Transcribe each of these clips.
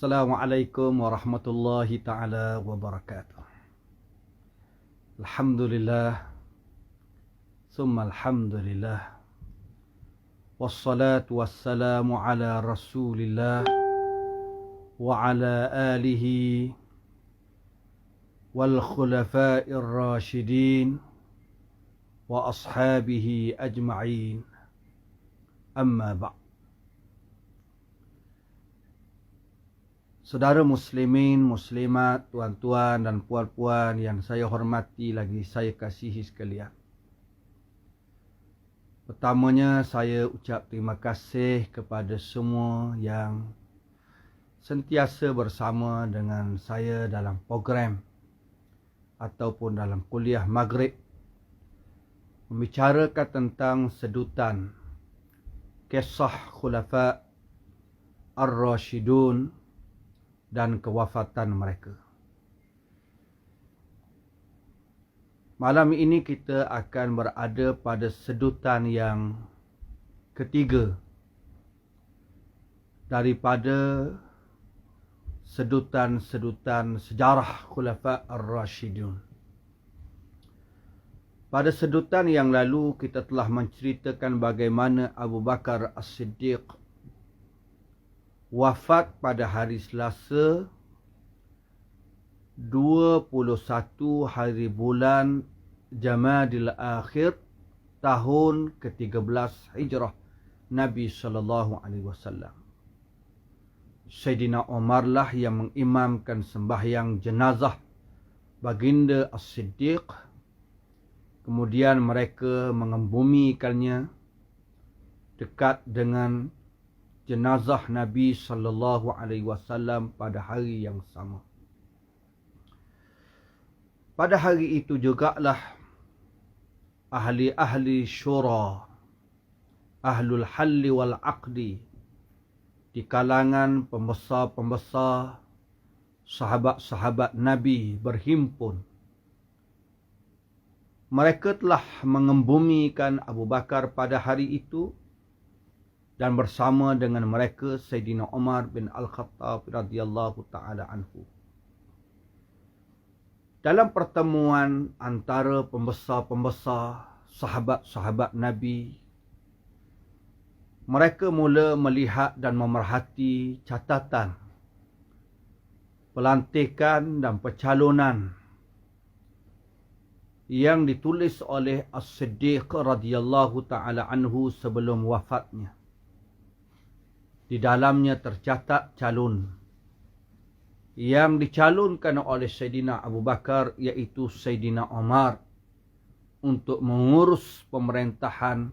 Assalamualaikum warahmatullahi ta'ala wabarakatuh. Alhamdulillah, summa alhamdulillah. Wassalatu wassalamu ala rasulillah wa ala alihi wal khulafa'ir rasyidin wa ashabihi ajma'in. Amma ba'd. Saudara muslimin, muslimat, tuan-tuan dan puan-puan yang saya hormati lagi saya kasihi sekalian. Pertamanya saya ucap terima kasih kepada semua yang sentiasa bersama dengan saya dalam program ataupun dalam kuliah maghrib membicarakan tentang sedutan kisah khulafa ar-rasyidun dan kewafatan mereka. Malam ini kita akan berada pada sedutan yang ketiga daripada sedutan-sedutan sejarah Khulafa Ar-Rasyidun. Pada sedutan yang lalu kita telah menceritakan bagaimana Abu Bakar As-Siddiq wafat pada hari Selasa 21 hari bulan Jamadil Akhir tahun ke-13 Hijrah Nabi SAW. Sayyidina Umar lah yang mengimamkan sembahyang jenazah baginda As-Siddiq. Kemudian mereka mengembumikannya dekat dengan jenazah Nabi SAW pada hari yang sama. Pada hari itu jugalah ahli-ahli syura, ahlul halli wal aqdi, di kalangan pembesar-pembesar sahabat-sahabat Nabi berhimpun. Mereka telah mengembumikan Abu Bakar pada hari itu, dan bersama dengan mereka Sayyidina Umar bin Al-Khattab radhiyallahu ta'ala anhu. Dalam pertemuan antara pembesar-pembesar sahabat-sahabat Nabi, mereka mula melihat dan memerhati catatan pelantikan dan pencalonan yang ditulis oleh As-Siddiq radhiyallahu ta'ala anhu sebelum wafatnya. Di dalamnya tercatat calon yang dicalonkan oleh Sayyidina Abu Bakar, iaitu Sayyidina Umar, untuk mengurus pemerintahan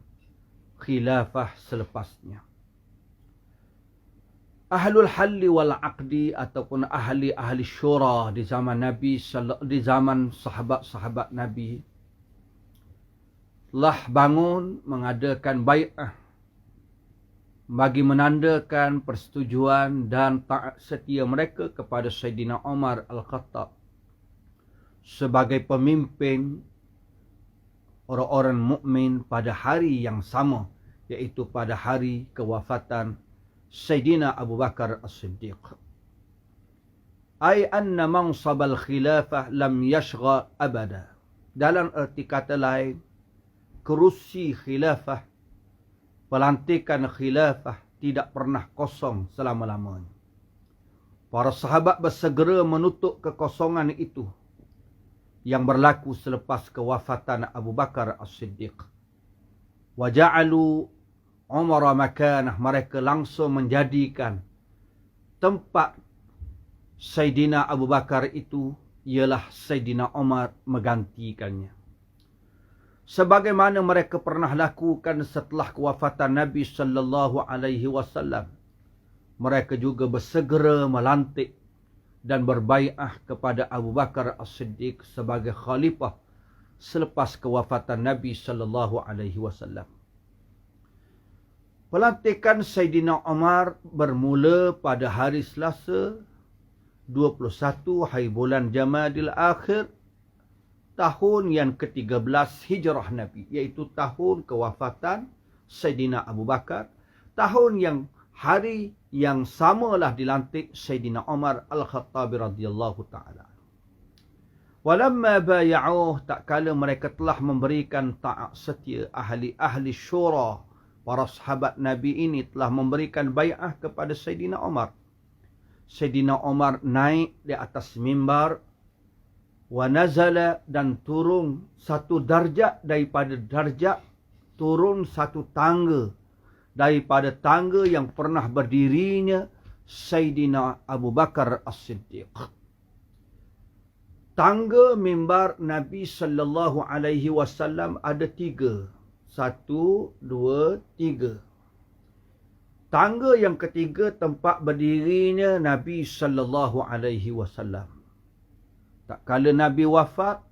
khilafah selepasnya. Ahlul halli wal aqdi ataupun ahli-ahli syura di zaman Nabi, di zaman sahabat-sahabat Nabi, telah bangun mengadakan bai'ah bagi menandakan persetujuan dan taat setia mereka kepada Sayyidina Umar Al-Khattab sebagai pemimpin orang-orang mukmin pada hari yang sama, iaitu pada hari kewafatan Sayyidina Abu Bakar As-Siddiq. Ay anna mansab al-khilafah lam yashgha abada. Dalam erti kata lain, kerusi khilafah, pelantikan khilafah tidak pernah kosong selama-lamanya. Para sahabat bersegera menutup kekosongan itu yang berlaku selepas kewafatan Abu Bakar As-Siddiq. Wa ja'alu Umar makanah, mereka langsung menjadikan tempat Sayyidina Abu Bakar itu ialah Sayyidina Umar menggantikannya. Sebagaimana mereka pernah lakukan setelah kewafatan Nabi sallallahu alaihi wasallam, mereka juga bersegera melantik dan berbai'ah kepada Abu Bakar As-Siddiq sebagai khalifah selepas kewafatan Nabi sallallahu alaihi wasallam. Pelantikan Sayyidina Umar bermula pada hari Selasa 21 hari bulan Jamadil Akhir tahun yang ke-13 Hijrah Nabi, iaitu tahun kewafatan Sayyidina Abu Bakar, tahun yang hari yang samalah dilantik Sayyidina Umar Al-Khattabi radhiyallahu ta'ala. Walamma baya'uh, tak kala mereka telah memberikan taat setia, ahli-ahli syura, para sahabat Nabi ini telah memberikan bai'ah kepada Sayyidina Umar. Sayyidina Umar naik di atas mimbar, wa nazala, dan turun satu darjat daripada darjat, turun satu tangga daripada tangga yang pernah berdirinya Sayyidina Abu Bakar As-Siddiq. Tangga mimbar Nabi sallallahu alaihi wasallam ada 3. 1, 2, 3. Tangga yang ketiga tempat berdirinya Nabi sallallahu alaihi wasallam. Tak kala Nabi wafat,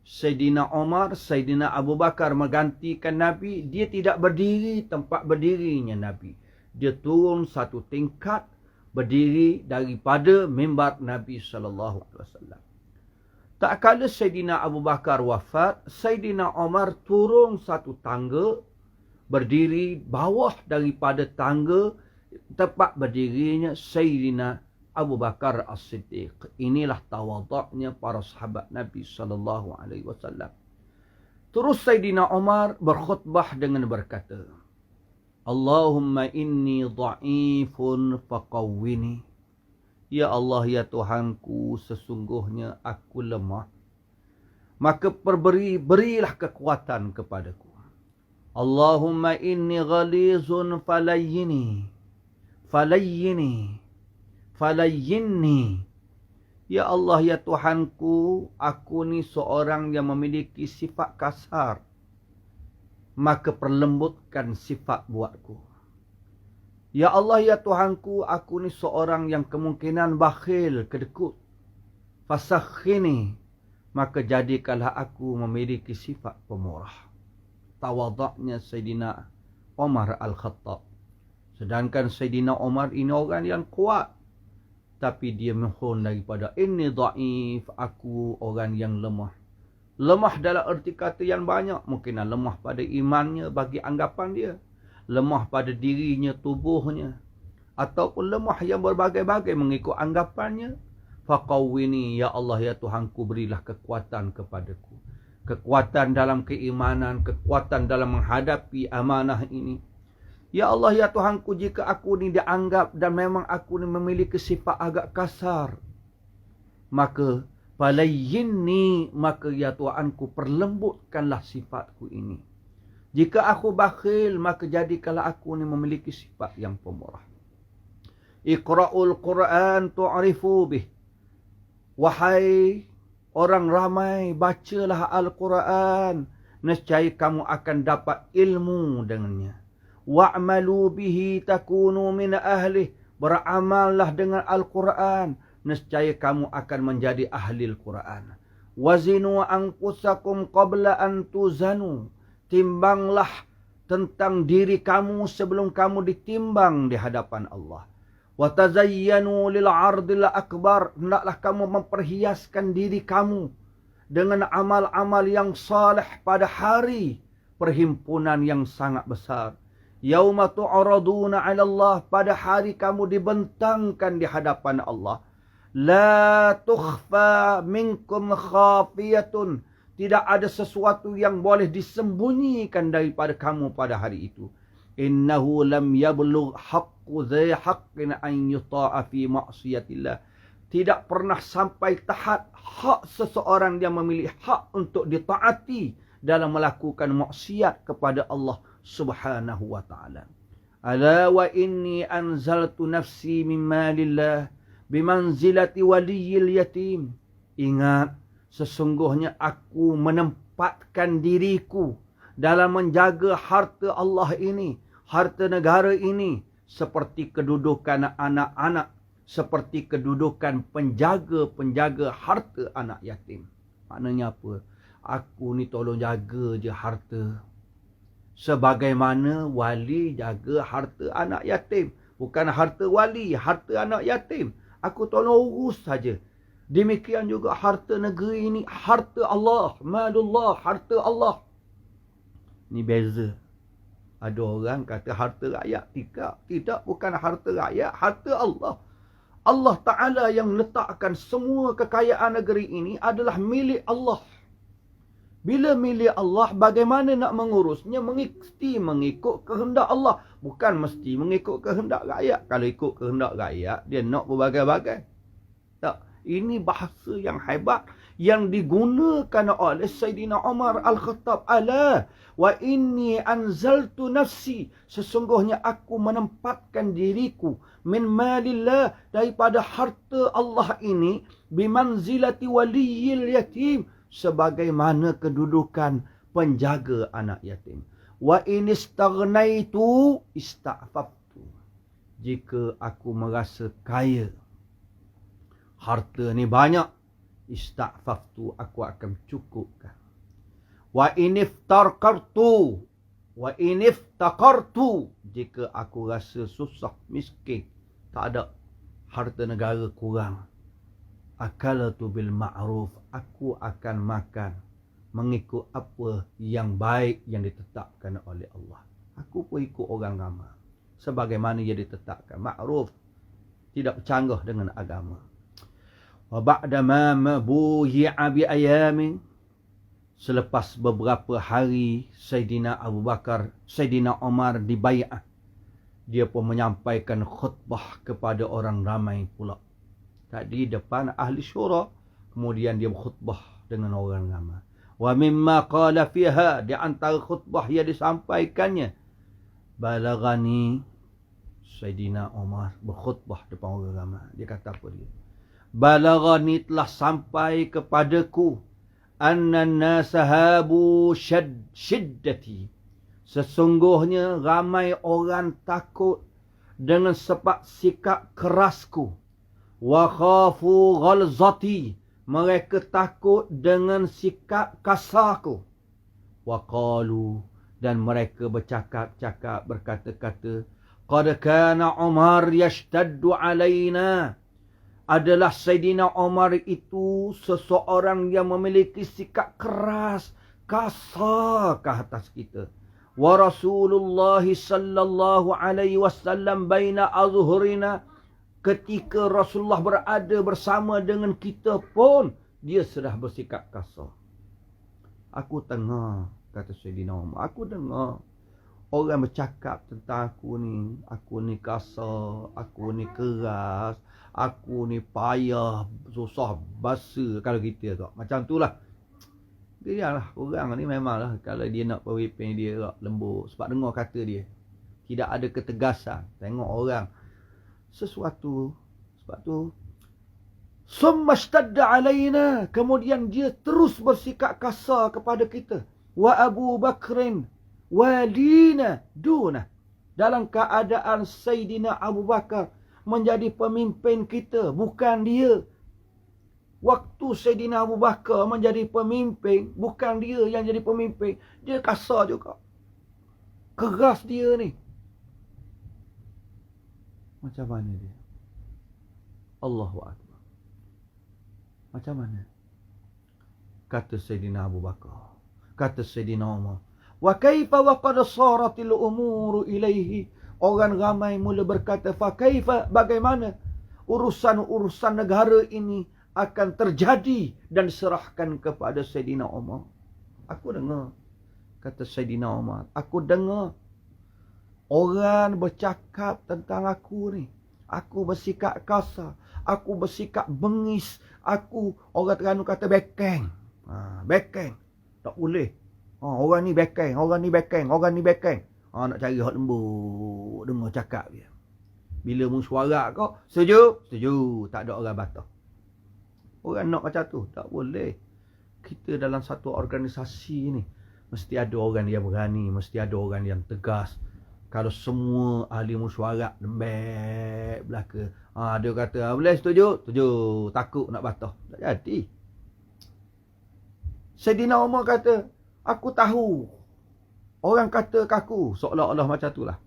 Sayyidina Umar, Sayyidina Abu Bakar menggantikan Nabi. Dia tidak berdiri tempat berdirinya Nabi. Dia turun satu tingkat berdiri daripada mimbar Nabi sallallahu alaihi wasallam. Tak kala Sayyidina Abu Bakar wafat, Sayyidina Umar turun satu tangga, berdiri bawah daripada tangga tempat berdirinya Sayyidina Abu Bakar As-Siddiq. Inilah tawaduknya para sahabat Nabi sallallahu alaihi wasallam. Terus Sayyidina Umar berkhutbah dengan berkata, Allahumma inni dha'ifun faqawwini. Ya Allah, ya Tuhanku, sesungguhnya aku lemah, maka berilah kekuatan kepadaku. Allahumma inni ghalizun falayyini. Ya Allah, ya Tuhanku, aku ni seorang yang memiliki sifat kasar, maka perlembutkan sifat buatku. Ya Allah, ya Tuhanku, aku ni seorang yang kemungkinan bakhil, kedekut. Fasakhini, maka jadikanlah aku memiliki sifat pemurah. Tawaduknya Sayyidina Umar Al-Khattab. Sedangkan Sayyidina Umar ini orang yang kuat, tapi dia mohon daripada inni dhaif, aku orang yang lemah. Lemah dalam erti kata yang banyak. Mungkin lemah pada imannya bagi anggapan dia. Lemah pada dirinya, tubuhnya. Ataupun lemah yang berbagai-bagai mengikut anggapannya. Faqawwini, ya Allah, ya Tuhanku, berilah kekuatan kepadaku. Kekuatan dalam keimanan, kekuatan dalam menghadapi amanah ini. Ya Allah, ya Tuhanku, jika aku ni dianggap dan memang aku ni memiliki sifat agak kasar, maka falayyinni, maka ya Tuhanku, perlembutkanlah sifatku ini. Jika aku bakhil, maka jadikanlah aku ni memiliki sifat yang pemurah. Iqra'ul Quran tu'rifu bih. Wahai orang ramai, bacalah Al-Quran, nescaya kamu akan dapat ilmu dengannya. Wa'malu bihi takunu min ahlih. Beramallah dengan Al-Quran, nescaya kamu akan menjadi ahli Al-Quran. Wazinu anfusakum qabla an tuzanu. Timbanglah tentang diri kamu sebelum kamu ditimbang di hadapan Allah. Wa tazayyanu lil 'ardil akbar. Hendaklah kamu memperhiaskan diri kamu dengan amal-amal yang saleh pada hari perhimpunan yang sangat besar. Yauma tu'raduna 'ala Allah, pada hari kamu dibentangkan di hadapan Allah. La tukhfa minkum khafiyatun. Tidak ada sesuatu yang boleh disembunyikan daripada kamu pada hari itu. Innahu lam yablugh haqqu dhi haqqin an yuta'a fi ma'siyatillah. Tidak pernah sampai tahap hak seseorang yang memiliki hak untuk ditaati dalam melakukan maksiat kepada Allah Subhanahu wa ta'ala. Ala wa inni anzaltu nafsi min malillah bimanzilati waliyil yatim. Ingat, sesungguhnya aku menempatkan diriku dalam menjaga harta Allah ini, harta negara ini, seperti kedudukan anak-anak, seperti kedudukan penjaga-penjaga harta anak yatim. Maknanya apa? Aku ni tolong jaga je harta. Sebagaimana wali jaga harta anak yatim. Bukan harta wali, harta anak yatim. Aku tolong urus saja. Demikian juga harta negeri ini, harta Allah, malullah, harta Allah. Ini beza. Ada orang kata harta rakyat. Tidak, bukan harta rakyat, harta Allah. Allah Ta'ala yang letakkan semua kekayaan negeri ini adalah milik Allah. Bila milik Allah, bagaimana nak mengurusnya? Mesti mengikut kehendak Allah. Bukan mesti mengikut kehendak rakyat. Kalau ikut kehendak rakyat, dia nak berbagai-bagai. Tak. Ini bahasa yang hebat yang digunakan oleh Sayyidina Umar Al-Khattab. Ala wa inni anzaltu nafsi. Sesungguhnya aku menempatkan diriku min malillah, daripada harta Allah ini, bimanzilati waliyil yatim, sebagaimana kedudukan penjaga anak yatim. Wa in istaghnaitu ista'faftu. Jika aku merasa kaya, harta ni banyak, ista'faftu, aku akan cukupkan. Wa in iftarqartu, wa in iftaqartu, jika aku rasa susah, miskin, tak ada, harta negara kurang, akalatu bil ma'ruf, aku akan makan mengikut apa yang baik yang ditetapkan oleh Allah. Aku pun ikut orang ramai sebagaimana yang ditetapkan, ma'ruf, tidak bercanggah dengan agama. Wa ba'da ma mabuyi'a bi ayamin, selepas beberapa hari Sayyidina Abu Bakar, Sayyidina Umar dibai'ah, dia pun menyampaikan khutbah kepada orang ramai pula. Tadi depan ahli syura, kemudian dia berkhutbah dengan orang ramai. Wa mimma qala fiha, di antara khutbah yang disampaikannya, balagani, Sayyidina Umar berkhutbah depan orang ramai. Dia kata apa dia? Balagani, telah sampai kepadaku, anna nasa habu syiddati, sesungguhnya ramai orang takut dengan sebab sikap kerasku. Wa khafu ghalzati, mereka takut dengan sikap kasarku. Wa qalu, dan mereka bercakap-cakap, berkata-kata, qad kana Umar yashtaddu alaina, adalah Sayyidina Umar itu seseorang yang memiliki sikap keras, kasar ke atas kita. Wa Rasulullah sallallahu alaihi wasallam baina azhurina, ketika Rasulullah berada bersama dengan kita pun, dia sudah bersikap kasar. Aku dengar, kata Sayyidina Umar, aku dengar orang bercakap tentang aku ni kasar, aku ni keras, aku ni payah, susah basa, kalau kita tak. Macam tu lah. Dia lah, orang ni memanglah kalau dia nak pemimpin dia tak lembut. Sebab dengar kata dia, tidak ada ketegasan. Tengok orang sesuatu, sebab tu summa ishtadda alaina, kemudian dia terus bersikap kasar kepada kita. Wa Abu Bakrin walina duna, dalam keadaan Sayyidina Abu Bakar menjadi pemimpin kita, bukan dia. Waktu Sayyidina Abu Bakar menjadi pemimpin, bukan dia yang jadi pemimpin, dia kasar juga, keras dia ni. Macam mana dia? Allahu Akbar. Macam mana? Kata Sayyidina Abu Bakar, kata Sayyidina Umar, wa kaifa wa qad saratil umuru ilaihi. Orang ramai mula berkata, fa kaifa, bagaimana urusan-urusan negara ini akan terjadi dan diserahkan kepada Sayyidina Umar. Aku dengar, kata Sayyidina Umar, aku dengar orang bercakap tentang aku ni. Aku bersikap kasar, aku bersikap bengis, aku, orang Terengganu kata bekeng. Bekeng. Tak boleh. Orang ni bekeng, orang ni bekeng, orang ni bekeng. Nak cari hak lembut, dengar cakap dia. Bila mesyuarat kau, setuju? Setuju. Tak ada orang batas. Orang nak macam tu, tak boleh. Kita dalam satu organisasi ni, mesti ada orang yang berani, mesti ada orang yang tegas. Kalau semua ahli mesyuarat lembek belaka, dia kata, boleh setuju? Setuju. Takut nak batas. Tak jadi. Sayyidina Umar kata, aku tahu. Orang kata ke aku, seolah-olah macam itulah.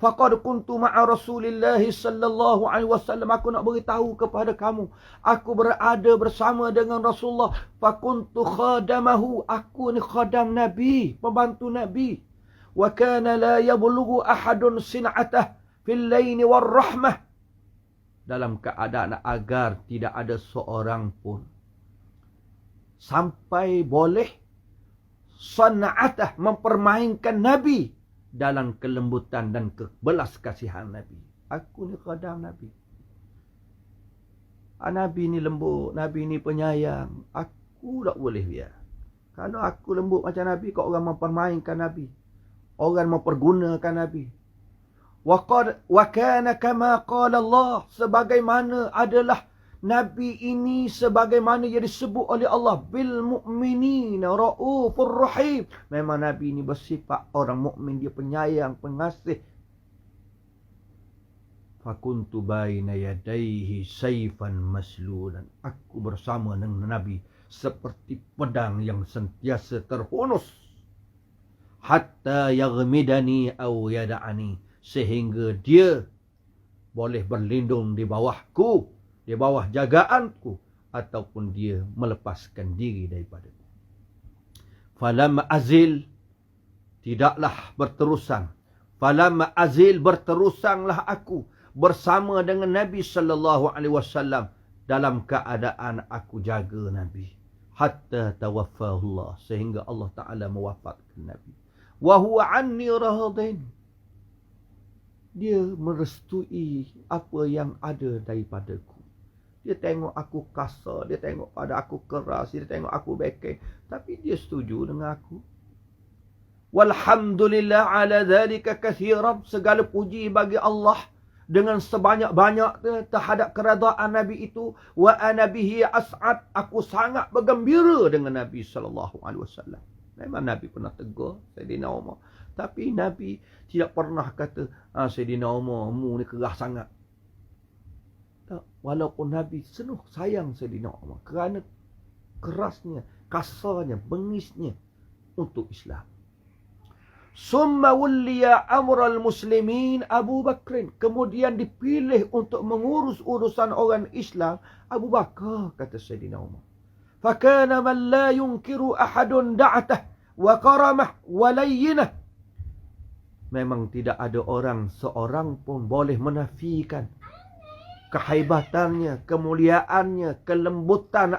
Faqad kuntu ma'a Rasulillah sallallahu alaihi wasallam, aku nak beritahu kepada kamu, aku berada bersama dengan Rasulullah. Fa kuntu khadamahu, aku ni khadam Nabi, pembantu Nabi. wa kana la yablughu ahadun sin'atah fil laini war rahmah. Dalam keadaan agar tidak ada seorang pun sampai boleh san'atah, mempermainkan Nabi dalam kelembutan dan kebelas kasihan Nabi. Aku ni khadam Nabi. Nabi ni lembut, Nabi ni penyayang. Aku tak boleh biar. Kalau aku lembut macam Nabi, kau orang mempermainkan Nabi. Orang mempergunakan Nabi. Wa kana kama qala Allah, sebagaimana adalah Nabi ini sebagaimana yang disebut oleh Allah, bil mu'minina raufur rahim. Memang Nabi ini bersifat orang mukmin, dia penyayang, pengasih. Fakuntu baina yadayhi sayfan maslulan. Aku bersama dengan Nabi seperti pedang yang sentiasa terhunus. Hatta yaghmidani aw yada'ani, sehingga dia boleh berlindung di bawahku, di bawah jagaanku, ataupun dia melepaskan diri daripadaku. Falam azil, tidaklah berterusan. Falam azil, berterusanglah aku bersama dengan Nabi sallallahu alaihi wasallam dalam keadaan aku jaga Nabi. Hatta tawaffahu Allah, sehingga Allah Ta'ala mewafatkan Nabi. Wa huwa anni radin, dia merestui apa yang ada daripadaku. Dia tengok aku kasar, dia tengok pada aku keras, dia tengok aku bekeng, tapi dia setuju dengan aku. Walhamdulillah ala dhalika kathiran, segala puji bagi Allah dengan sebanyak-banyak terhadap keredaan Nabi itu. Wa ana bihi as'ad, aku sangat bergembira dengan Nabi sallallahu alaihi wasallam. Memang Nabi pernah tegur Sayyidina Umar, tapi Nabi tidak pernah kata, Sayyidina Umar, mu ni keras sangat. Tak. Walaupun Nabi senuh sayang Sayyidina Umar kerana kerasnya, kasarnya, bengisnya untuk Islam. Summa wulliya amral muslimin Abu Bakrin, kemudian dipilih untuk mengurus urusan orang Islam Abu Bakar, kata Sayyidina Umar. Fakana man la yunkiru ahadun da'atah wa karamah wa layyinah. Memang tidak ada orang seorang pun boleh menafikan kehebatannya, kemuliaannya, kelembutan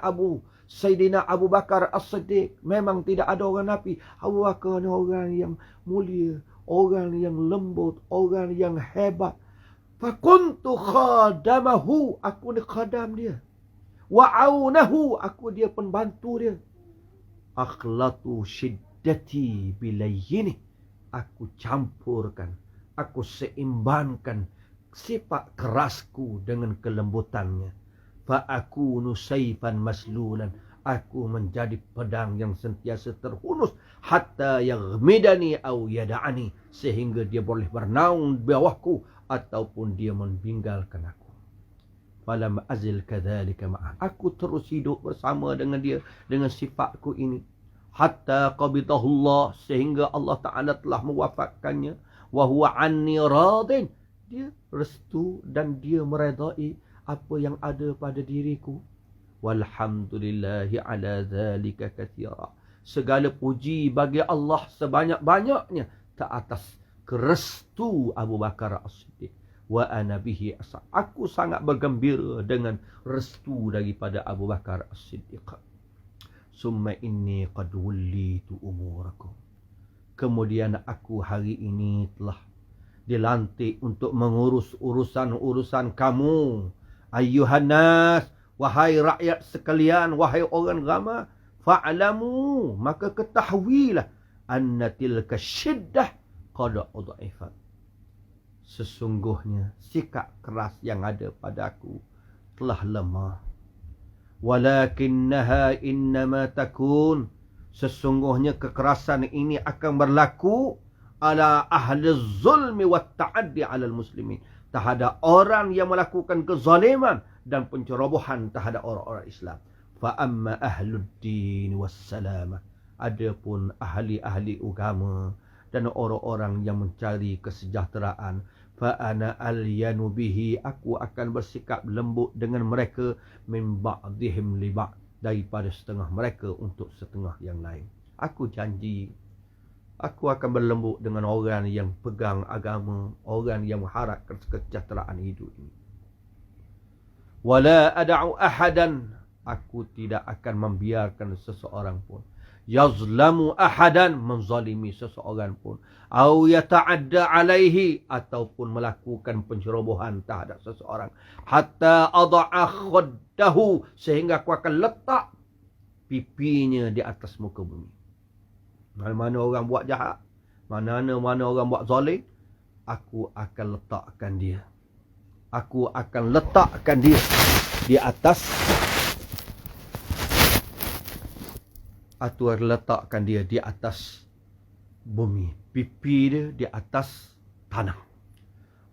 Sayyidina Abu Bakar As-Siddiq. Memang tidak ada orang nafi. Abu Bakar ni orang yang mulia, orang yang lembut, orang yang hebat. Fakuntu khadamahu, aku ni khadam dia. Wa'aunahu, aku dia pembantu dia. Akhlatu syiddati bilayyini, aku campurkan, aku seimbangkan sifat kerasku dengan kelembutannya. Fa'akunu sayfan maslulan, aku menjadi pedang yang sentiasa terhunus. Hatta yaghmidani aw yada'ani, sehingga dia boleh bernaung di bawahku ataupun dia meninggalkan aku. Falam azil kadzalika ma'ah, aku terus hidup bersama dengan dia dengan sifatku ini. Hatta qabidahullah, sehingga Allah Ta'ala telah mewafatkannya. Wa huwa anni radin, dia restu dan dia meredai apa yang ada pada diriku. Walhamdulillahi ala dhalika kathira, segala puji bagi Allah sebanyak-banyaknya tak atas kerestu Abu Bakar As-Siddiq. Wa ana bihi as'ad, aku sangat bergembira dengan restu daripada Abu Bakar As-Siddiq. Summa inni qad wullitu umurakum, kemudian aku hari ini telah dilantik untuk mengurus urusan-urusan kamu. Ayyuhan nas, wahai rakyat sekalian, wahai orang ramai, fa'lamu, maka ketahuilah, anna tilka syiddah qad udhifat, sesungguhnya sikap keras yang ada padaku telah lemah. Walakinnaha innama takun, sesungguhnya kekerasan ini akan berlaku ala ahli zulmi wa ta'addi ala muslimin, terhadap orang yang melakukan kezaliman dan pencerobohan terhadap orang-orang Islam. Fa amma ahlud din wassalamah, adapun ahli-ahli agama dan orang-orang yang mencari kesejahteraan, fa ana alyanu bihi, aku akan bersikap lembut dengan mereka, min ba'dihim li ba'd, daripada setengah mereka untuk setengah yang lain. Aku janji Aku akan berlembut dengan orang yang pegang agama, orang yang mengharapkan kesejahteraan hidup ini. Wala ada'u ahadan, aku tidak akan membiarkan seseorang pun yazlamu ahadan, menzalimi seseorang pun, au yata'adda alaihi, ataupun melakukan pencerobohan terhadap seseorang, hatta ada'a khaddahu, sehingga aku akan letak pipinya di atas muka bumi. Mana-mana orang buat jahat, mana-mana orang buat zalim, aku akan letakkan dia. Aku akan letakkan dia di atas, aku letakkan dia di atas bumi. Pipi dia di atas tanah.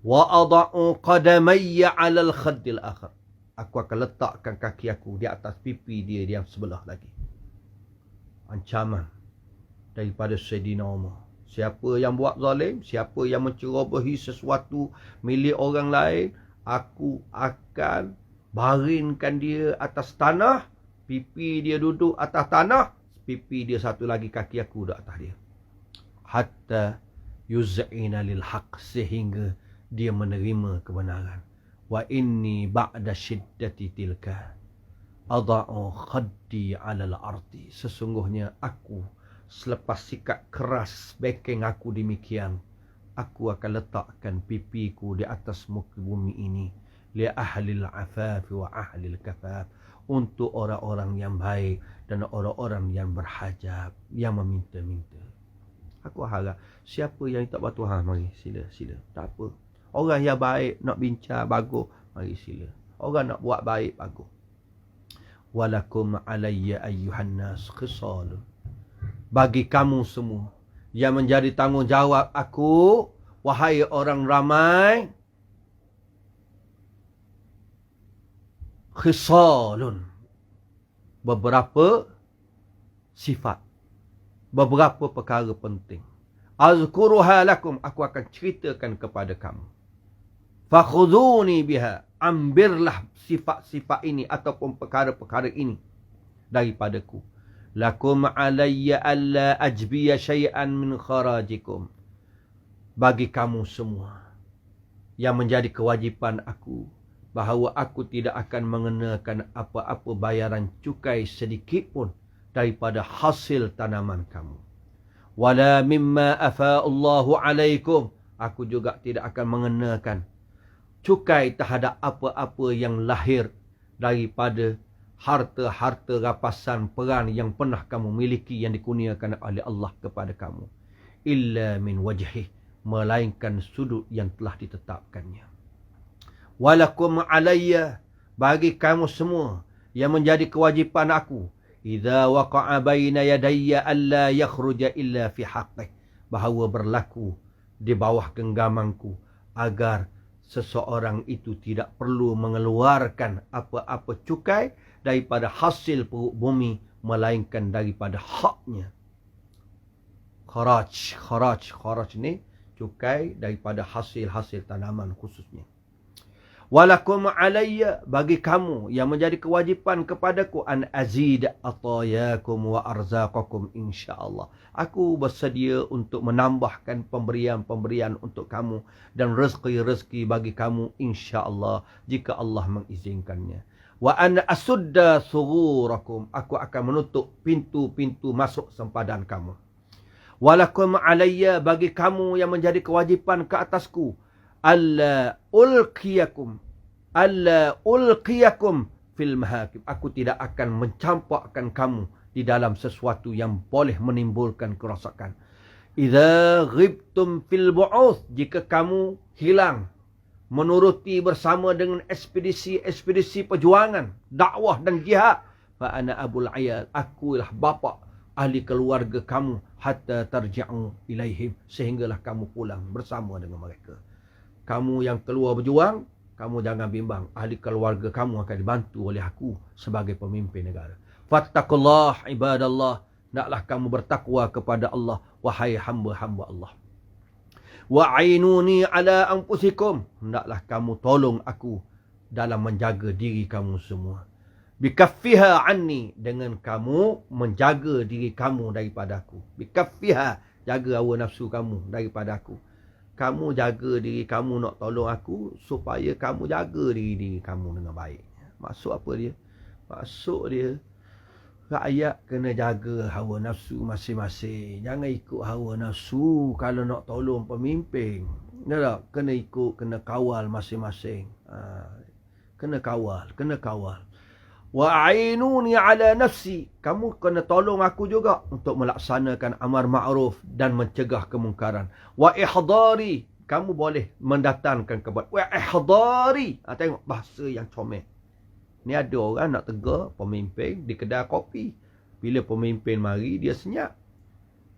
Wa ada'u qadamayya 'alal khaddil akhar. Aku akan letakkan kaki aku di atas pipi dia yang sebelah lagi. Ancaman daripada Sayyidina Umar. Siapa yang buat zalim, siapa yang mencerobohi sesuatu milik orang lain, aku akan baringkan dia atas tanah, pipi dia duduk atas tanah, pipi dia satu lagi, kaki aku duduk atas dia. Hatta yuz'ina lil haq, sehingga dia menerima kebenaran. Wa inni ba'da syiddati tilka ada'u khaddi 'alal ardi. Sesungguhnya aku selepas sikap keras backing aku demikian, aku akan letakkan pipiku di atas muka bumi ini, li ahlil afaf wa ahlil kafaf, untuk orang-orang yang baik dan orang-orang yang berhajab, yang meminta-minta. Aku harap siapa yang tak buat Tuhan, mari sila. Tak apa. Orang yang baik nak bincang bagus, mari sila. Orang nak buat baik bagus. Walakum alayya ayyuhan nas khisalun. Bagi kamu semua yang menjadi tanggungjawab aku, wahai orang ramai, khisalun, beberapa sifat, beberapa perkara penting. Azkuruha lakum, aku akan ceritakan kepada kamu. Fakhuduni biha, ambillah sifat-sifat ini ataupun perkara-perkara ini daripadaku. Lakum alayya alla ajbiya syai'an min kharajikum. Bagi kamu semua yang menjadi kewajipan aku, bahawa aku tidak akan mengenakan apa-apa bayaran cukai sedikit pun daripada hasil tanaman kamu. Wala mimma afa'allahu alaikum. Aku juga tidak akan mengenakan cukai terhadap apa-apa yang lahir daripada harta-harta rapasan perang yang pernah kamu miliki, yang dikurniakan oleh Allah kepada kamu. Illa min wajhih, melainkan sudut yang telah ditetapkannya. Walakum alayya, bagi kamu semua yang menjadi kewajipan aku, idza waqa'a baina yadayya alla yakhruja illa fi haqqih, bahawa berlaku di bawah genggamanku agar seseorang itu tidak perlu mengeluarkan apa-apa cukai daripada hasil perut bumi, melainkan daripada haknya. Kharaj ni cukai daripada hasil-hasil tanaman khususnya. Walakum alayya, bagi kamu yang menjadi kewajipan kepadaku, an azid atayakum wa arzaqakum insyaallah. Aku bersedia untuk menambahkan pemberian-pemberian untuk kamu dan rezeki-rezeki bagi kamu insyaallah, jika Allah mengizinkannya. Wa an asudda sughurakum, aku akan menutup pintu-pintu masuk sempadan kamu. Walakum alayya, bagi kamu yang menjadi kewajipan ke atasku, alla ulqiyakum fil mahakim, aku tidak akan mencampakkan kamu di dalam sesuatu yang boleh menimbulkan kerosakan. Idza ghibtum fil bu'uth, jika kamu hilang menuruti bersama dengan ekspedisi perjuangan, dakwah dan jihad, fa ana abul ayal, akulah bapa ahli keluarga kamu, hatta tarji'u ilaihim, sehinggalah kamu pulang bersama dengan mereka. Kamu yang keluar berjuang, kamu jangan bimbang, ahli keluarga kamu akan dibantu oleh aku sebagai pemimpin negara. Fattakullah ibadallah, naklah kamu bertakwa kepada Allah, wahai hamba-hamba Allah. Wa'inuni ala anfusikum, hendaklah kamu tolong aku dalam menjaga diri kamu semua. Bikaffiha anni, dengan kamu menjaga diri kamu daripada aku. Bikaffiha, jaga hawa nafsu kamu daripada aku. Kamu jaga diri kamu nak tolong aku supaya kamu jaga diri kamu dengan baik. Maksud apa dia? Maksud dia, rakyat kena jaga hawa nafsu masing-masing. Jangan ikut hawa nafsu kalau nak tolong pemimpin. Tak? Kena ikut, kena kawal masing-masing. Kena kawal. Wa'inuni ala nafsi. Kamu kena tolong aku juga untuk melaksanakan amar ma'ruf dan mencegah kemungkaran. Wa ihdari. Kamu boleh mendatangkan kebaikan. Wa ihdari. Tengok bahasa yang comel. Ni ada orang nak tegur pemimpin di kedai kopi. Bila pemimpin mari, dia senyap.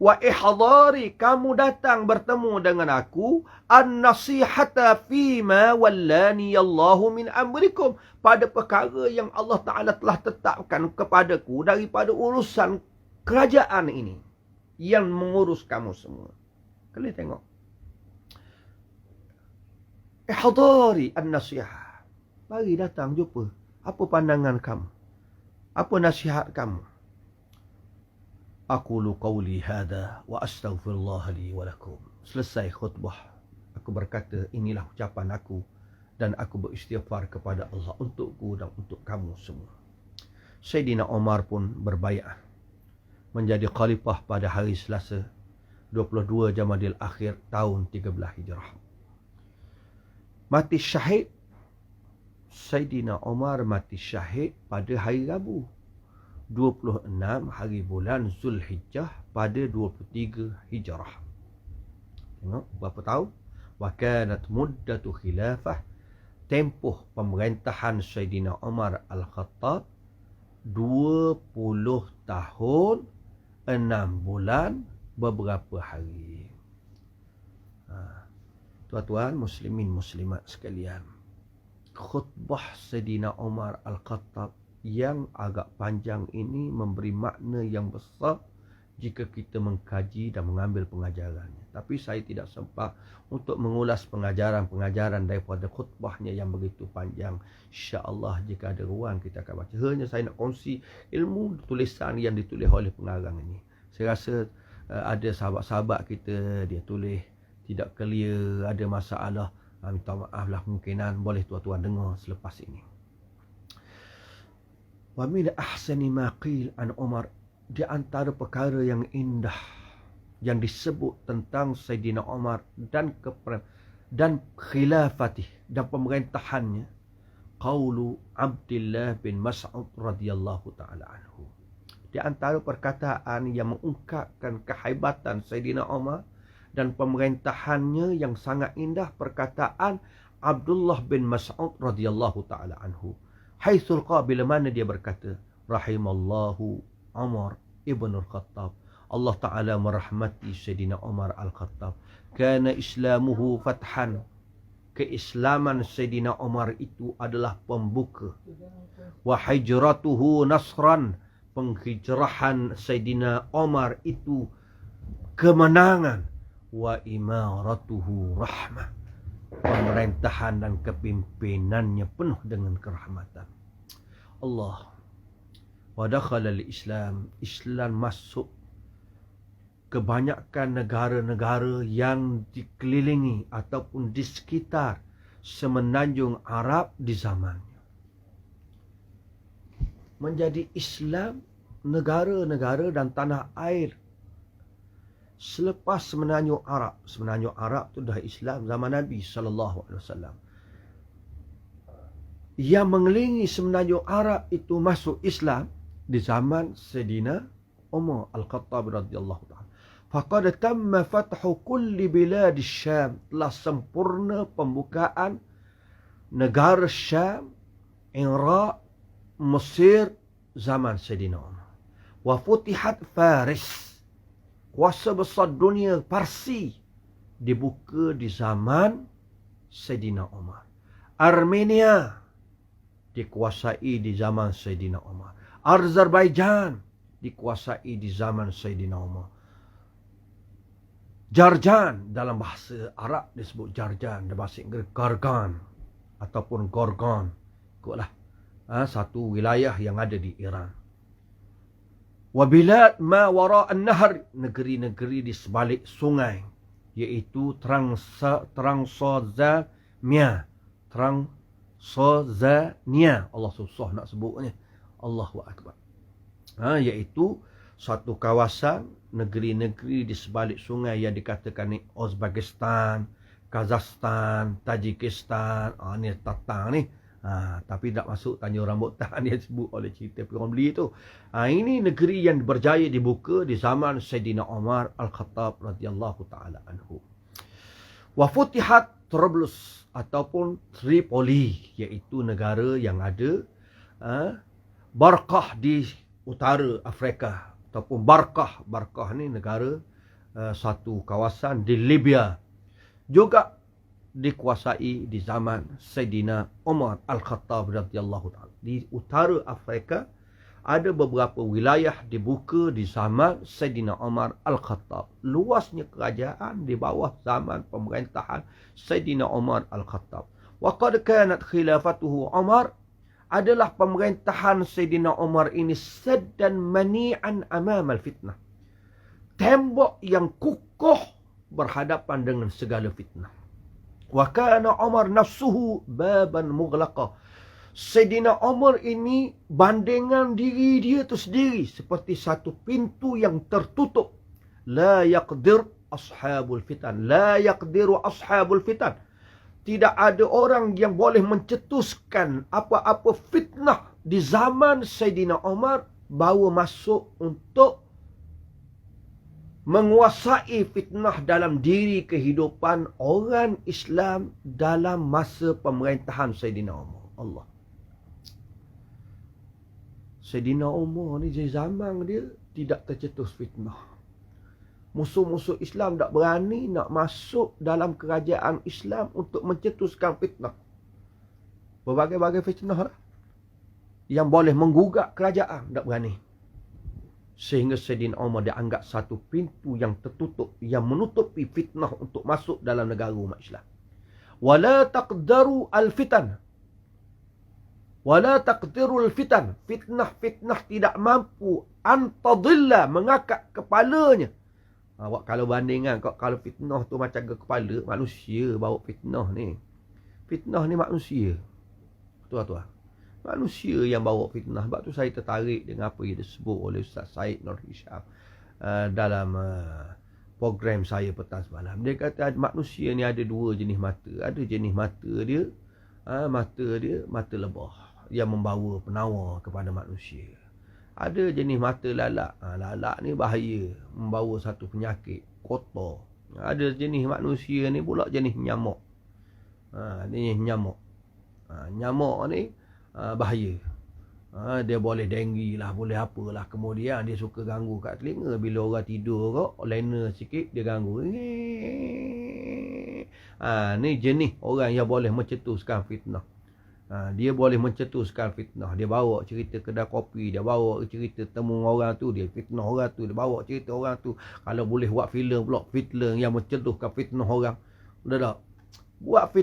Wa ihdari. Kamu datang bertemu dengan aku. An-nasihata fima wallani Allahu min amrikum. Pada perkara yang Allah Ta'ala telah tetapkan kepadaku daripada urusan kerajaan ini. Yang mengurus kamu semua. Kalian tengok. Ihdari an-nasihah. Mari datang jumpa. Apa pandangan kamu? Apa nasihat kamu? Aqulu qawli hadha wa astaghfirullah li wa lakum. Selesai khutbah, aku berkata, inilah ucapan aku dan aku beristighfar kepada Allah untukku dan untuk kamu semua. Sayyidina Umar pun berbaiat menjadi khalifah pada hari Selasa 22 Jamadil Akhir tahun 13 Hijrah. Mati syahid. Sayyidina Umar mati syahid pada hari Rabu 26 hari bulan Zulhijjah pada 23 Hijrah. Tengok berapa tahun? Wa kanat muddatu khilafah, tempoh pemerintahan Sayyidina Umar Al-Khattab 20 tahun 6 bulan beberapa hari. Tuan-tuan muslimin muslimat sekalian, khutbah Sayyidina Umar Al-Khattab yang agak panjang ini memberi makna yang besar jika kita mengkaji dan mengambil pengajarannya. Tapi saya tidak sempat untuk mengulas pengajaran-pengajaran daripada khutbahnya yang begitu panjang. InsyaAllah jika ada ruang kita akan baca. Hanya saya nak kongsi ilmu tulisan yang ditulis oleh pengarang ini. Saya rasa ada sahabat-sahabat kita dia tulis tidak clear, ada masalah. Minta maaf lah, kemungkinan boleh tuan-tuan dengar selepas ini. Wa min ahsani ma qil an Umar, di antara perkara yang indah yang disebut tentang Sayyidina Umar dan khilafatih dan pemerintahannya, qaulu Abdullah bin Mas'ud radhiyallahu taala anhu. Di antara perkataan yang mengungkapkan kehebatan Sayyidina Umar dan pemerintahannya yang sangat indah, perkataan Abdullah bin Mas'ud radhiyallahu taala anhu. Haitsul qabila, mana dia berkata, rahimallahu Umar ibn al-Khattab. Allah Ta'ala merahmati Sayyidina Umar al-Khattab. Kana islamuhu fathan. Keislaman Sayyidina Umar itu adalah pembuka. Wa hijratuhu nasran. Penghijrahan Sayyidina Umar itu kemenangan. Wa imaratuhu rahmah. Pemerintahan dan kepimpinannya penuh dengan kerahmatan. Allah. Wa dakhala al-Islam. Islam masuk kebanyakan negara-negara yang dikelilingi ataupun di sekitar semenanjung Arab di zamannya. Menjadi Islam negara-negara dan tanah air selepas semenanjung Arab. Semenanjung Arab itu dah Islam zaman Nabi SAW. Yang mengelilingi semenanjung Arab itu masuk Islam di zaman Sayyidina Umar Al-Khattab radhiyallahu ta'ala. Faqad tamma fathu kulli bilad Syam. Telah sempurna pembukaan negara Syam, Iraq, Mesir zaman Sayyidina Umar. Wa futihat Faris. Kuasa besar dunia Parsi dibuka di zaman Sayyidina Umar. Armenia dikuasai di zaman Sayyidina Umar. Azerbaijan dikuasai di zaman Sayyidina Umar. Jarjan, dalam bahasa Arab disebut Jarjan, dalam bahasa Inggeris Gargan ataupun Gorgon. Ikutlah satu wilayah yang ada di Iran. Wa bilad ma wara'an nahar, negeri-negeri di sebalik sungai, iaitu Transozania. Allah susah nak sebutnya. Allahu akbar. Iaitu satu kawasan negeri-negeri di sebalik sungai yang dikatakan ni Uzbekistan, Kazakhstan, Tajikistan. Ni Tatang ni. Tapi tak masuk tanya rambutan dia sebut oleh cerita orang beli tu. Ini negeri yang berjaya dibuka di zaman Sayyidina Umar Al-Khattab radhiyallahu taala anhu. Wa futihat Trablus ataupun Tripoli, iaitu negara yang ada Barkah di utara Afrika, ataupun Barkah ni negara satu kawasan di Libya, juga dikuasai di zaman Sayyidina Umar Al-Khattab radhiyallahu taala. Di utara Afrika ada beberapa wilayah dibuka di zaman Sayyidina Umar Al-Khattab. Luasnya kerajaan di bawah zaman pemerintahan Sayyidina Umar Al-Khattab. Wa qad kanat khilafatuhu Umar, adalah pemerintahan Sayyidina Umar ini saddan mani'an amam al-fitnah. Tembok yang kukuh berhadapan dengan segala fitnah. Wa kana Umar nafsuhu baban mughlaqa. Sayyidina Umar ini bandingan diri dia tu sendiri seperti satu pintu yang tertutup. La yaqdir ashabul fitan. La yaqdiru ashabul fitan. Tidak ada orang yang boleh mencetuskan apa-apa fitnah di zaman Sayyidina Umar bawa masuk untuk menguasai fitnah dalam diri kehidupan orang Islam dalam masa pemerintahan Sayyidina Umar. Allah. Sayyidina Umar ni zaman dia tidak tercetus fitnah. Musuh-musuh Islam tak berani nak masuk dalam kerajaan Islam untuk mencetuskan fitnah. Berbagai-bagai fitnah lah yang boleh menggugat kerajaan, tak berani. Sehingga Sayyidina Umar dianggap satu pintu yang tertutup, yang menutupi fitnah untuk masuk dalam negara umat Islam. Wala taqdaru al-fitan. Wala taqdiru al-fitan. Fitnah-fitnah tidak mampu antadilla, mengakak kepalanya. Kalau bandingkan, kalau fitnah tu macam ke kepala, manusia bawa fitnah ni. Fitnah ni manusia. Tuan-tuan. Manusia yang bawa fitnah. Sebab tu saya tertarik dengan apa yang disebut oleh Ustaz Syed Nur Hisham dalam program saya petang semalam. Dia kata manusia ni ada dua jenis mata. Ada jenis mata dia, mata lebah yang membawa penawar kepada manusia. Ada jenis mata lalak. Lalak ni bahaya, membawa satu penyakit, kotor. Ada jenis manusia ni pula jenis nyamuk. Jenis nyamuk. Nyamuk ni bahaya. Dia boleh denggi lah, boleh apalah. Kemudian dia suka ganggu kat telinga. Bila orang tidur kok, lena sikit dia ganggu. Ni jenis orang yang boleh mencetuskan fitnah. Dia boleh mencetuskan fitnah. Dia bawa cerita kedai kopi, dia bawa cerita temu orang tu, dia fitnah orang tu, dia bawa cerita orang tu. Kalau boleh buat filem pula, fitnah yang mencetuskan fitnah orang. Udah tak? Buat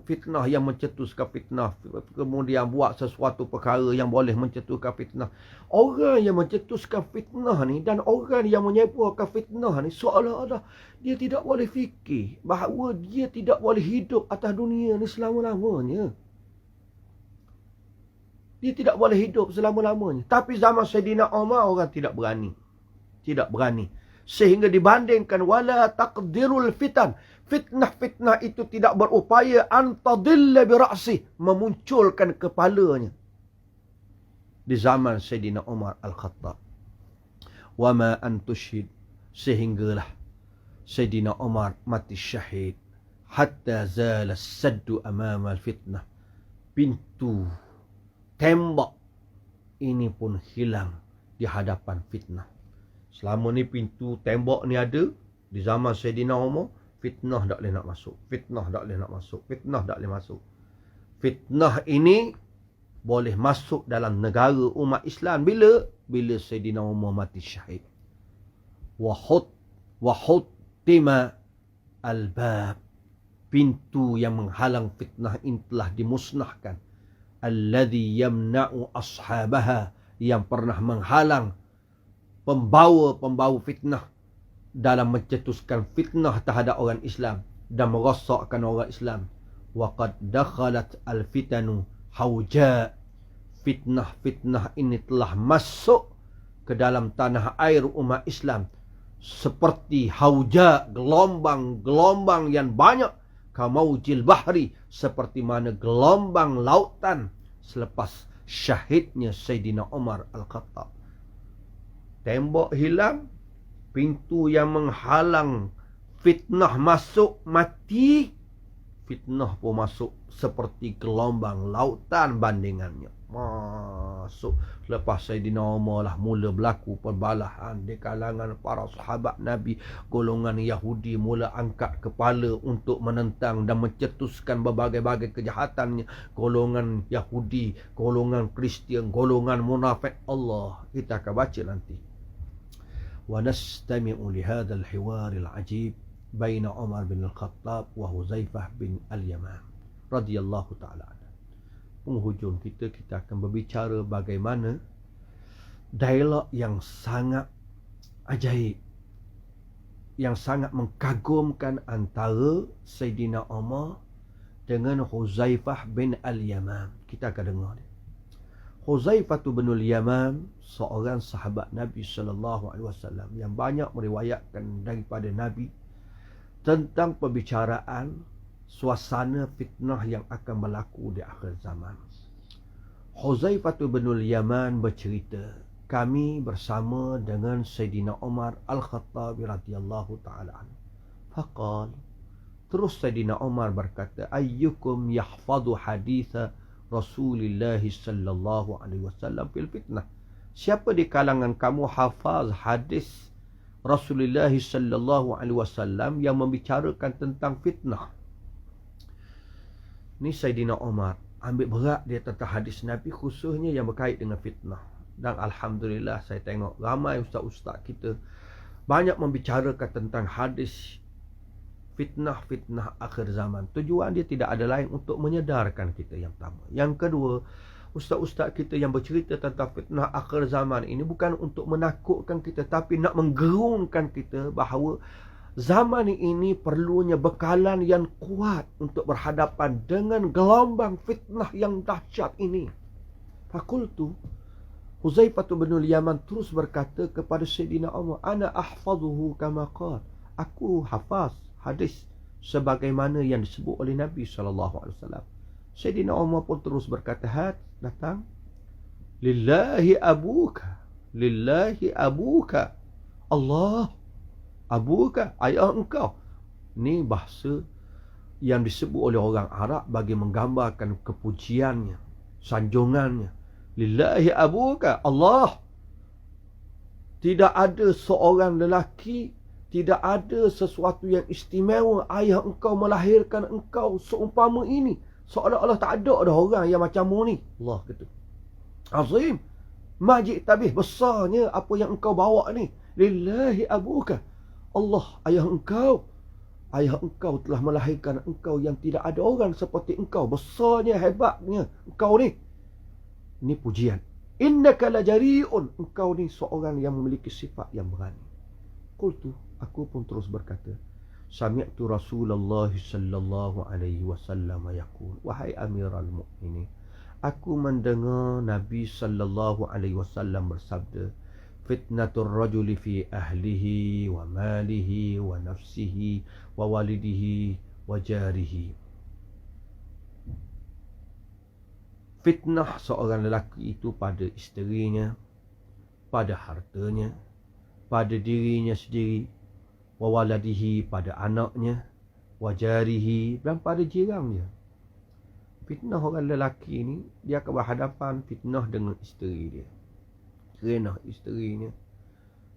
fitnah yang mencetuskan fitnah. Kemudian buat sesuatu perkara yang boleh mencetuskan fitnah. Orang yang mencetuskan fitnah ni dan orang yang menyebarkan fitnah ni, seolah-olah dia tidak boleh fikir bahawa dia tidak boleh hidup atas dunia ni selama-lamanya. Dia tidak boleh hidup selama-lamanya. Tapi zaman Sayyidina Umar orang tidak berani. Tidak berani. Sehingga dibandingkan wala taqdirul fitan. Fitnah-fitnah itu tidak berupaya antadilla bira'si, memunculkan kepalanya. Di zaman Sayyidina Umar Al-Khattab. Wa ma antushid, sehinggalah Sayyidina Umar mati syahid. Hatta zala saddu amama al-fitnah. Pintu, tembok ini pun hilang di hadapan fitnah. Selama ni pintu tembok ni ada di zaman Sayyidina Umar, fitnah tak boleh nak masuk. Fitnah tak boleh nak masuk. Fitnah tak boleh masuk. Fitnah ini boleh masuk dalam negara umat Islam bila Sayyidina Umar mati syahid. Wahut tima al-bab. Pintu yang menghalang fitnah ini telah dimusnahkan. Alladhi yamna'u ashabaha, yang pernah menghalang pembawa fitnah dalam mencetuskan fitnah terhadap orang Islam dan merosakkan orang Islam. Waqad dakhalat al-fitanu hauja. Fitnah-fitnah ini telah masuk ke dalam tanah air umat Islam seperti hauja, gelombang-gelombang yang banyak, kamaujil bahri, seperti mana gelombang lautan selepas syahidnya Sayyidina Umar Al-Khattab. Tembok hilang, pintu yang menghalang fitnah masuk mati, fitnah pun masuk seperti gelombang lautan bandingannya. Masuk. Lepas Sayyidina Umar lah mula berlaku perbalahan di kalangan para sahabat Nabi. Golongan Yahudi mula angkat kepala untuk menentang dan mencetuskan berbagai-bagai kejahatannya. Golongan Yahudi, golongan Kristian, golongan munafik. Allah, kita akan baca nanti. Wa nastami'u li hadzal hiwaril ajib baina Umar bin Al-Khattab wa Huzaifah bin Al-Yaman radhiyallahu ta'ala. Penghujung kita akan berbicara bagaimana dialog yang sangat ajaib, yang sangat mengagumkan antara Sayyidina Umar dengan Huzaifah bin Al-Yaman. Kita akan dengar dia. Huzaifah bin Al-Yaman, seorang sahabat Nabi SAW yang banyak meriwayatkan daripada Nabi tentang perbicaraan suasana fitnah yang akan berlaku di akhir zaman. Huzaifah bin Al-Yaman bercerita, kami bersama dengan Sayyidina Umar Al-Khattab radhiyallahu ta'ala anhu. Faqal, terus Sayyidina Umar berkata, ayyukum yahfadhu haditha Rasulullah sallallahu alaihi wasallam fil fitnah. Siapa di kalangan kamu hafaz hadis Rasulullah sallallahu alaihi wasallam yang membicarakan tentang fitnah? Ni Sayyidina Umar ambil berat dia tentang hadis Nabi, khususnya yang berkait dengan fitnah. Dan Alhamdulillah saya tengok ramai ustaz-ustaz kita banyak membicarakan tentang hadis fitnah-fitnah akhir zaman. Tujuan dia tidak ada lain untuk menyedarkan kita, yang pertama. Yang kedua, ustaz-ustaz kita yang bercerita tentang fitnah akhir zaman ini bukan untuk menakutkan kita, tapi nak menggerunkan kita bahawa zaman ini perlunya bekalan yang kuat untuk berhadapan dengan gelombang fitnah yang dahsyat ini. Fakultu, Huzaifah bin Al-Yaman terus berkata kepada Sayyidina Umar, ana ahfazuhu kama qala. Aku hafaz hadis sebagaimana yang disebut oleh Nabi SAW. Sayyidina Umar pun terus berkata, hat, datang. Lillahi abuka. Lillahi abuka. Allah. Abuka, ayah engkau. Ni bahasa yang disebut oleh orang Arab bagi menggambarkan kepujiannya, sanjungannya. Lillahi abuka, Allah. Tidak ada seorang lelaki, tidak ada sesuatu yang istimewa ayah engkau melahirkan engkau seumpama ini. Seolah-olah tak ada orang yang macammu ni. Allah kata, azim, majid tabih, besarnya apa yang engkau bawa ni. Lillahi abuka, Allah, ayah engkau telah melahirkan engkau yang tidak ada orang seperti engkau. Besarnya, hebatnya engkau ni. Ini pujian. Innaka lajari'un, engkau ni seorang yang memiliki sifat yang berani. Qultu, aku pun terus berkata, sami'tu Rasulullah sallallahu alaihi wasallam yaqul, wahai Amirul Mukminin, aku mendengar Nabi sallallahu alaihi wasallam bersabda, fitnatur rajuli fi ahlihi wa malihi wa nafsihi wa walidihi wa jarihi. Fitnah seorang lelaki itu pada isterinya, pada hartanya, pada dirinya sendiri, wa waladihi, pada anaknya, wa jarihi, dan pada jirannya. Fitnah orang lelaki ini, dia akan berhadapan fitnah dengan isteri dia, renah isterinya,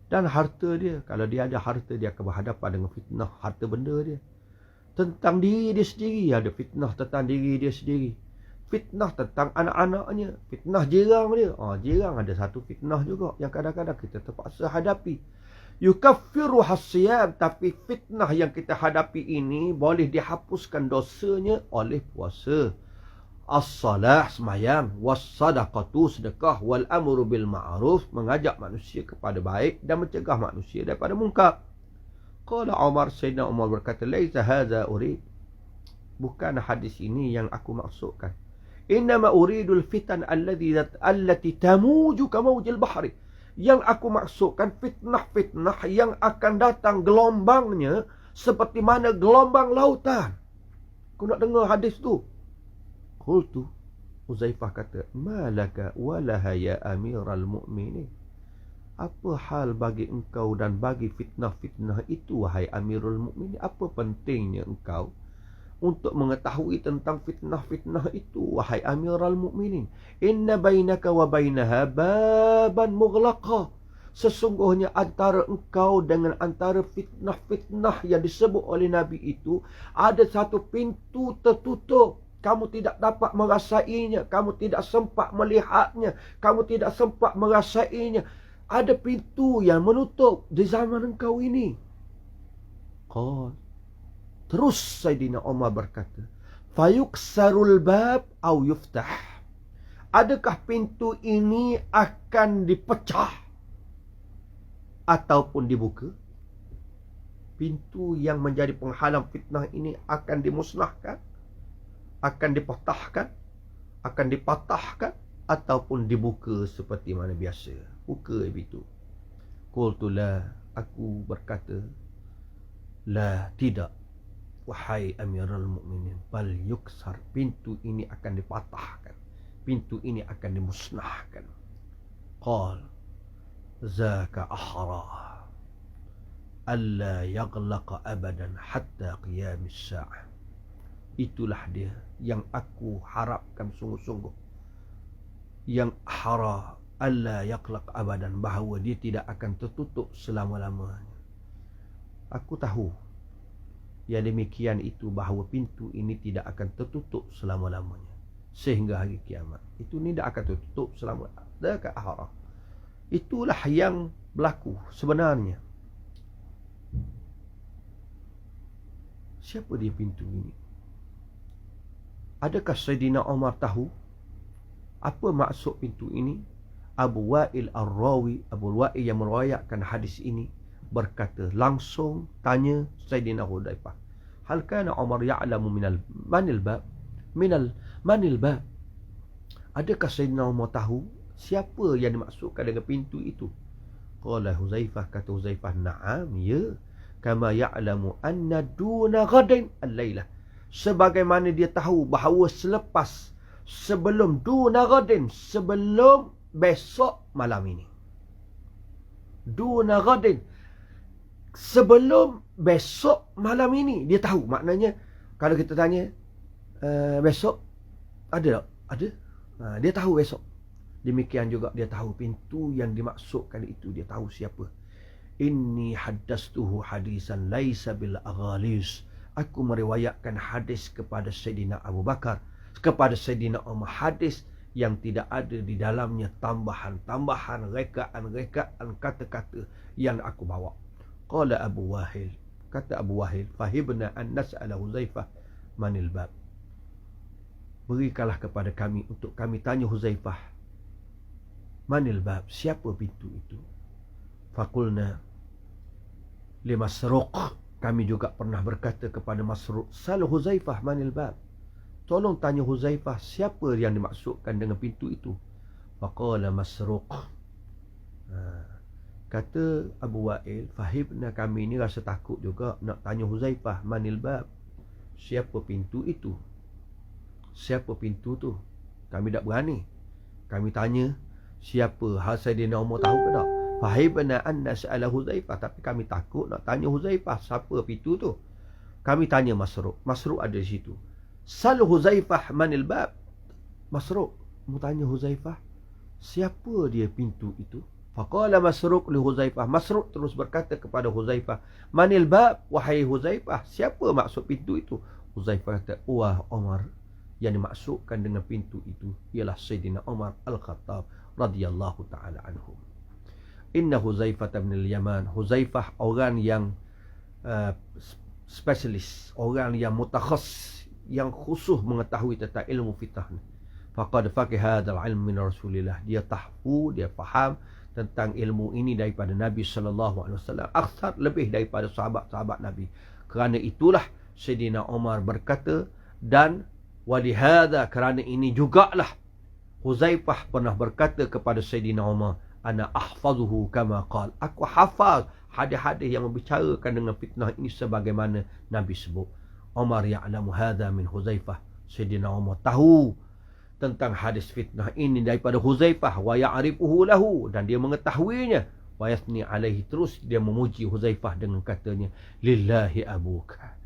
dan harta dia. Kalau dia ada harta, dia akan berhadapan dengan fitnah harta benda dia. Tentang diri dia sendiri, ada fitnah tentang diri dia sendiri. Fitnah tentang anak-anaknya, fitnah jirang dia. Jirang ada satu fitnah juga yang kadang-kadang kita terpaksa hadapi. Yukaffiru hasiyam, tapi fitnah yang kita hadapi ini boleh dihapuskan dosanya oleh puasa. as-salah sembahyang, was-sadaqatu sedekah, wal amru bil ma'ruf mengajak manusia kepada baik dan mencegah manusia daripada mungkar. Qala Umar, Sayyidina Umar berkata, laisa hadza urid. Bukan hadis ini yang aku maksudkan. Innama uridul fitan allati tamuju kamaujil bahri. Yang aku maksudkan fitnah-fitnah yang akan datang gelombangnya seperti mana gelombang lautan. Kau nak dengar hadis tu? Qultu, Huzaifah kata, malaka walaha ya amiral mu'minin. Apa hal bagi engkau dan bagi fitnah-fitnah itu, wahai amirul mu'minin? Apa pentingnya engkau untuk mengetahui tentang fitnah-fitnah itu, wahai amirul mu'minin? Inna bainaka wa bainaha baban mughlaqa. Sesungguhnya antara engkau dengan antara fitnah-fitnah yang disebut oleh Nabi itu ada satu pintu tertutup. Kamu tidak dapat merasainya, kamu tidak sempat melihatnya, kamu tidak sempat merasainya. Ada pintu yang menutup di zaman engkau ini. Terus Sayyidina Umar berkata, fayuksarul bab au yuftah. Adakah pintu ini akan dipecah ataupun dibuka? Pintu yang menjadi penghalang fitnah ini akan dimusnahkan, akan dipatahkan, akan dipatahkan, ataupun dibuka seperti mana biasa. Buka pintu. Qultu la, aku berkata, la, tidak, wahai amirul mu'minin, bal yuksar, pintu ini akan dipatahkan, pintu ini akan dimusnahkan. Qal zaka ahra alla yaghlaqa abadan hatta qiyamis sa'ah. Itulah dia yang aku harapkan sungguh-sungguh. Yang ahra alla yaghlaq abadan, bahawa dia tidak akan tertutup selama-lamanya. Aku tahu yang demikian itu, bahawa pintu ini tidak akan tertutup selama-lamanya sehingga hari kiamat. Itu ni tidak akan tertutup selama-lamanya. Zaka ahra. Itulah yang berlaku sebenarnya. Siapa dia pintu ini? Adakah Sayyidina Umar tahu apa maksud pintu ini? Abu Wa'il Ar-Rawi, Abu Wa'il yang meriwayatkan hadis ini, berkata, langsung tanya Sayyidina Hudaifah, hal kana Umar ya'lamu manil bab? Manil bab? Adakah Sayyidina Umar tahu siapa yang dimaksudkan dengan pintu itu? Qala Huzaifah, kata Huzaifah, na'am, ya, kama ya'lamu anna duna ghadin al-lailah. Sebagaimana dia tahu bahawa sebelum duna ghadin, sebelum besok malam ini. Duna ghadin, sebelum besok malam ini. Dia tahu. Maknanya kalau kita tanya, besok ada tak? Ada. Dia tahu besok. Demikian juga dia tahu pintu yang dimaksudkan itu, dia tahu siapa. Inni haddastuhu hadisan laisa bil aghalis. Aku meriwayatkan hadis kepada Sayyidina Abu Bakar, kepada Sayyidina Umar, hadis yang tidak ada di dalamnya tambahan-tambahan, rekaan-rekaan kata-kata yang aku bawa. Qala Abu Wahil, kata Abu Wahil, fahibna an nas'ala Huzaifah manil bab. Berikanlah kepada kami untuk kami tanya Huzaifah, manil bab, siapa pintu itu? Faqulna li Masruq, kami juga pernah berkata kepada Masruq, sal Huzaifah manil bab, tolong tanya Huzaifah siapa yang dimaksudkan dengan pintu itu. Faqala Masruq, kata Abu Wa'il, fahibna, kami ni rasa takut juga nak tanya Huzaifah manil bab, siapa pintu itu, siapa pintu tu. Kami tak berani. Kami tanya siapa, hal Sayyidina Umar tahu ke tak? Fahibna an nas'ala Huzaifah, tapi kami takut nak tanya Huzaifah siapa pintu tu. Kami tanya Masruq, Masruq ada di situ. Sal Huzaifah manil bab, Masruq, mu tanya Huzaifah siapa dia pintu itu. Faqala Masruq li Huzaifah, Masruq terus berkata kepada Huzaifah, manil bab, wahai Huzaifah, siapa maksud pintu itu? Huzaifah kata, wah Umar, yang dimaksudkan dengan pintu itu ialah Sayyidina Umar Al-Khattab radhiyallahu ta'ala anhu. Inna Huzaifah bin al-Yaman, Huzaifah orang yang spesialis, orang yang mutakhassis yang khusus mengetahui tentang ilmu fitnah ni. Faqad faqih hadzal ilm min Rasulillah. Dia tahu, dia faham tentang ilmu ini daripada Nabi sallallahu alaihi wasallam, aksar lebih daripada sahabat-sahabat Nabi. Kerana itulah Sayyidina Umar berkata, dan walihada, kerana ini jugalah Huzaifah pernah berkata kepada Sayyidina Umar, ana ahfazuhu kama qal, aku hafal hadis-hadis yang membicarakan dengan fitnah ini sebagaimana Nabi sebut. Umar ya'lamu hadha min Huzaifah. Sayyidina Umar tahu tentang hadis fitnah ini daripada Huzaifah, wa ya'rifuhu lahu, dan dia mengetahuinya, wa yasni alaihi, terus dia memuji Huzaifah dengan katanya, lillahi abuka.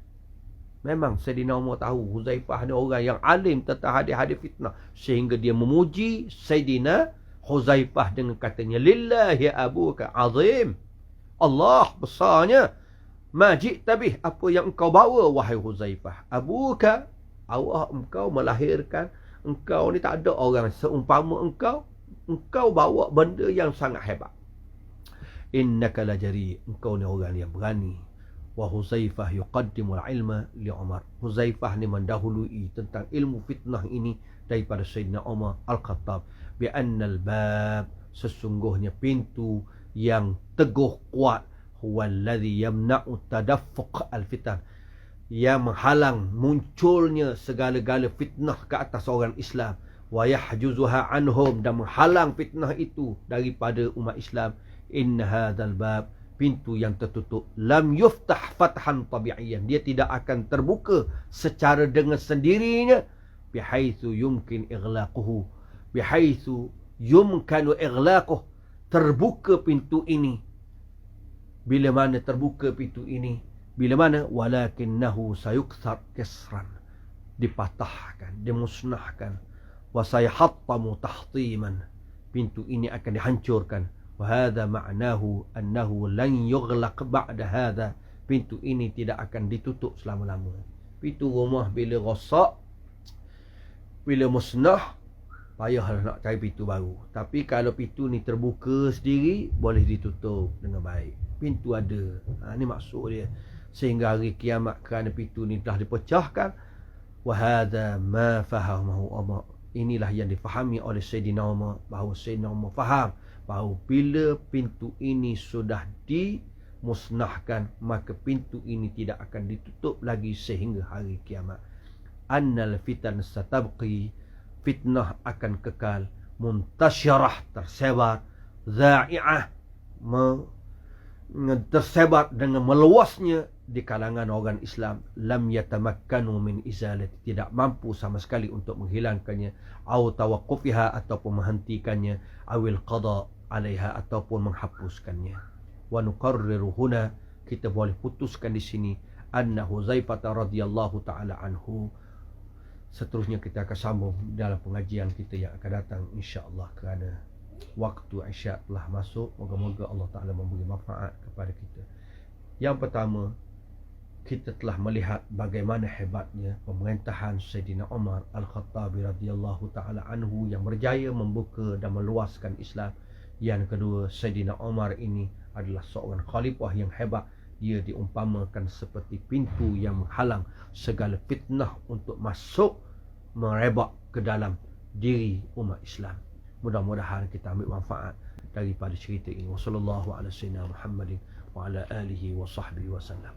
Memang Sayyidina Umar tahu Huzaifah ni orang yang alim tentang hadis-hadis fitnah, sehingga dia memuji Sayyidina Huzaifah dengan katanya, lillahi abuka azim, Allah besarnya, majid tabih, apa yang engkau bawa wahai Huzaifah. Abuka, Allah engkau melahirkan, engkau ni tak ada orang seumpama engkau. Engkau bawa benda yang sangat hebat. Innaka lajari, engkau ni orang yang berani. Wa Huzaifah yuqaddimul ilma li Umar. Huzaifah ni mendahului tentang ilmu fitnah ini daripada Sayyidina Umar Al-Khattab. Bi annal bab, sesungguhnya pintu yang teguh kuat, huwa alladhi yamna'u tadaffuq al-fitan, yang menghalang munculnya segala-gala fitnah ke atas orang Islam, wa yahjuzuha anhum, dan menghalang fitnah itu daripada umat Islam. Inna hadzal bab, pintu yang tertutup, lam yuftah fathan tabi'iyan, dia tidak akan terbuka secara dengan sendirinya, bihaitsu yumkin ighlaquhu, bihaitsu yumkanu ighlaquhu, terbuka pintu ini. Bila mana terbuka pintu ini? Bila mana? Walakinnahu sayuksar kisran, dipatahkan, dimusnahkan. Wa sayhattamu tahtiman, pintu ini akan dihancurkan. Wa hadha ma'nahu annahu lan yughlaq ba'da hadha, pintu ini tidak akan ditutup selama-lamanya. Pintu rumah bila rosak, bila musnah, payahlah nak cari pintu baru. Tapi kalau pintu ni terbuka sendiri, boleh ditutup dengan baik. Pintu ada. Ini maksud dia. Sehingga hari kiamat, kerana pintu ni telah dipecahkan. Wahada ma fahamahu Umar. Inilah yang difahami oleh Sayyidina Umar, bahawa Sayyidina Umar faham bahawa bila pintu ini sudah dimusnahkan, maka pintu ini tidak akan ditutup lagi sehingga hari kiamat. Annal fitan satabqi, fitnah akan kekal, muntasyarah, tersebar, za'i'ah, tersebar dengan meluasnya di kalangan orang Islam. Lam yatamakkanu min izalati, tidak mampu sama sekali untuk menghilangkannya, au tawaqqufiha, ataupun menghentikannya, awil qada alaiha, ataupun menghapuskannya. Wa nuqarriru huna, kita boleh putuskan di sini, anna Huzaifah radhiyallahu taala anhu. Seterusnya kita akan sambung dalam pengajian kita yang akan datang, insya-Allah, kerana waktu Isyak telah masuk. Moga-moga Allah Ta'ala memberi manfaat kepada kita. Yang pertama, kita telah melihat bagaimana hebatnya pemerintahan Sayyidina Umar Al-Khattabi radhiyallahu ta'ala anhu yang berjaya membuka dan meluaskan Islam. Yang kedua, Sayyidina Umar ini adalah seorang khalifah yang hebat. Dia diumpamakan seperti pintu yang menghalang segala fitnah untuk masuk merebak ke dalam diri umat Islam. Mudah-mudahan kita ambil manfaat daripada cerita ini. Wassallallahu ala sayyidina Muhammadin wa ala alihi wa sahbihi wa sallam.